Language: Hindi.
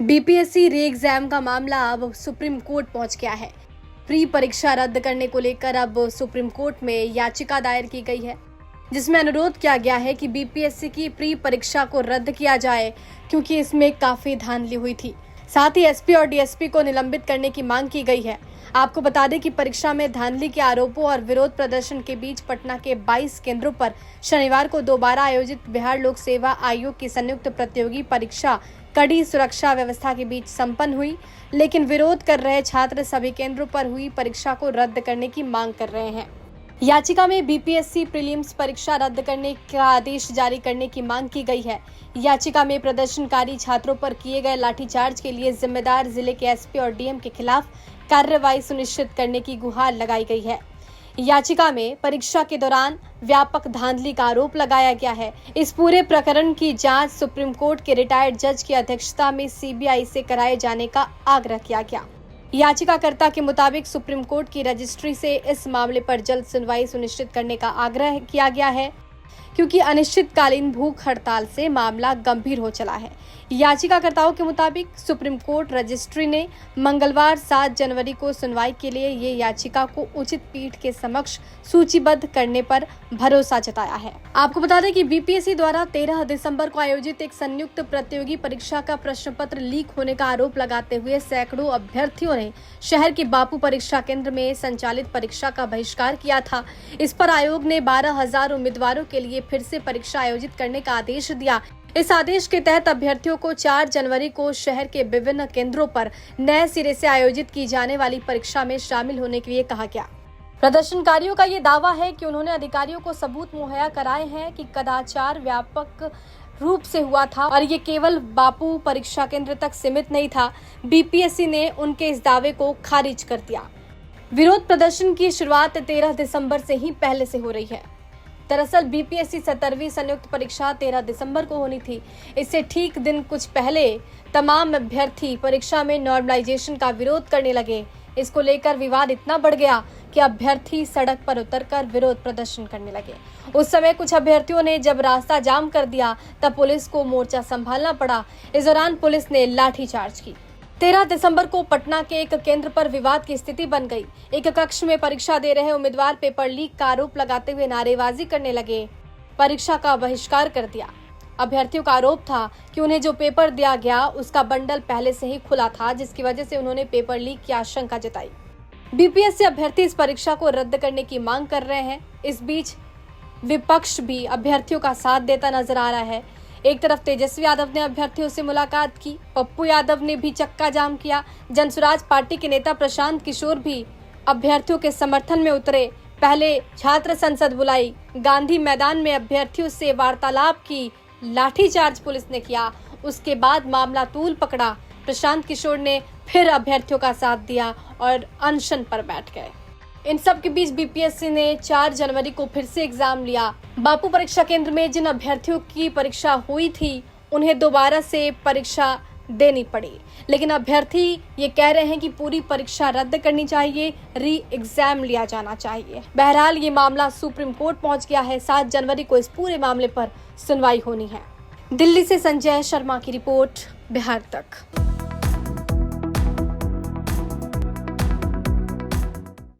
बीपीएससी री एग्जाम का मामला अब सुप्रीम कोर्ट पहुंच गया है। प्री परीक्षा रद्द करने को लेकर अब सुप्रीम कोर्ट में याचिका दायर की गई है, जिसमें अनुरोध किया गया है कि बीपीएससी की प्री परीक्षा को रद्द किया जाए, क्योंकि इसमें काफी धांधली हुई थी। साथ ही एसपी और डीएसपी को निलंबित करने की मांग की गई है। आपको बता दें कि परीक्षा में धांधली के आरोपों और विरोध प्रदर्शन के बीच पटना के 22 केंद्रों पर शनिवार को दोबारा आयोजित बिहार लोक सेवा आयोग की संयुक्त प्रतियोगी परीक्षा कड़ी सुरक्षा व्यवस्था के बीच संपन्न हुई, लेकिन विरोध कर रहे छात्र सभी केंद्रों पर हुई परीक्षा को रद्द करने की मांग कर रहे हैं। याचिका में बीपीएससी प्रीलिम्स परीक्षा रद्द करने का आदेश जारी करने की मांग की गई है। याचिका में प्रदर्शनकारी छात्रों पर किए गए लाठीचार्ज के लिए जिम्मेदार जिले के एसपी और डीएम के खिलाफ कार्रवाई सुनिश्चित करने की गुहार लगाई गई है। याचिका में परीक्षा के दौरान व्यापक धांधली का आरोप लगाया गया है। इस पूरे प्रकरण की जांच सुप्रीम कोर्ट के रिटायर्ड जज की अध्यक्षता में सीबीआई से कराए जाने का आग्रह किया गया। याचिकाकर्ता के मुताबिक सुप्रीम कोर्ट की रजिस्ट्री से इस मामले पर जल्द सुनवाई सुनिश्चित करने का आग्रह किया गया है, क्योंकि अनिश्चितकालीन भूख हड़ताल से मामला गंभीर हो चला है। याचिकाकर्ताओं के मुताबिक सुप्रीम कोर्ट रजिस्ट्री ने मंगलवार 7 जनवरी को सुनवाई के लिए ये याचिका को उचित पीठ के समक्ष सूचीबद्ध करने पर भरोसा जताया है। आपको बता दें कि बीपीएससी द्वारा 13 दिसंबर को आयोजित एक संयुक्त प्रतियोगी परीक्षा का प्रश्न पत्र लीक होने का आरोप लगाते हुए सैकड़ों अभ्यर्थियों ने शहर के बापू परीक्षा केंद्र में संचालित परीक्षा का बहिष्कार किया था। इस पर आयोग ने 12,000 उम्मीदवारों के लिए फिर से परीक्षा आयोजित करने का आदेश दिया। इस आदेश के तहत अभ्यर्थियों को 4 जनवरी को शहर के विभिन्न केंद्रों पर नए सिरे से आयोजित की जाने वाली परीक्षा में शामिल होने के लिए कहा गया। प्रदर्शनकारियों का ये दावा है कि उन्होंने अधिकारियों को सबूत मुहैया कराए हैं कि कदाचार व्यापक रूप से हुआ था और ये केवल बापू परीक्षा केंद्र तक सीमित नहीं था। बीपीएससी ने उनके इस दावे को खारिज कर दिया। विरोध प्रदर्शन की शुरुआत 13 दिसंबर से ही पहले से हो रही है। दरअसल बीपीएससी 17वीं संयुक्त परीक्षा 13 दिसंबर को होनी थी। इससे ठीक दिन कुछ पहले तमाम अभ्यर्थी परीक्षा में नॉर्मलाइजेशन का विरोध करने लगे। इसको लेकर विवाद इतना बढ़ गया कि अभ्यर्थी सड़क पर उतरकर विरोध प्रदर्शन करने लगे। उस समय कुछ अभ्यर्थियों ने जब रास्ता जाम कर दिया, तब पुलिस को मोर्चा संभालना पड़ा। इस दौरान पुलिस ने लाठीचार्ज की। 13 दिसंबर को पटना के एक केंद्र पर विवाद की स्थिति बन गई। एक कक्ष में परीक्षा दे रहे उम्मीदवार पेपर लीक का आरोप लगाते हुए नारेबाजी करने लगे। परीक्षा का बहिष्कार कर दिया। अभ्यर्थियों का आरोप था कि उन्हें जो पेपर दिया गया उसका बंडल पहले से ही खुला था, जिसकी वजह से उन्होंने पेपर लीक की आशंका जताई। बीपीएससी अभ्यर्थी इस परीक्षा को रद्द करने की मांग कर रहे हैं। इस बीच विपक्ष भी अभ्यर्थियों का साथ देता नजर आ रहा है। एक तरफ तेजस्वी यादव ने अभ्यर्थियों से मुलाकात की, पप्पू यादव ने भी चक्का जाम किया। जनसुराज पार्टी के नेता प्रशांत किशोर भी अभ्यर्थियों के समर्थन में उतरे। पहले छात्र संसद बुलाई, गांधी मैदान में अभ्यर्थियों से वार्तालाप की, लाठीचार्ज पुलिस ने किया। उसके बाद मामला तूल पकड़ा। प्रशांत किशोर ने फिर अभ्यर्थियों का साथ दिया और अनशन पर बैठ गए। इन सब के बीच बीपीएससी ने 4 जनवरी को फिर से एग्जाम लिया। बापू परीक्षा केंद्र में जिन अभ्यर्थियों की परीक्षा हुई थी, उन्हें दोबारा से परीक्षा देनी पड़ी, लेकिन अभ्यर्थी ये कह रहे हैं कि पूरी परीक्षा रद्द करनी चाहिए, री एग्जाम लिया जाना चाहिए। बहरहाल ये मामला सुप्रीम कोर्ट पहुंच गया है। 7 जनवरी को इस पूरे मामले पर सुनवाई होनी है। दिल्ली से संजय शर्मा की रिपोर्ट, बिहार तक।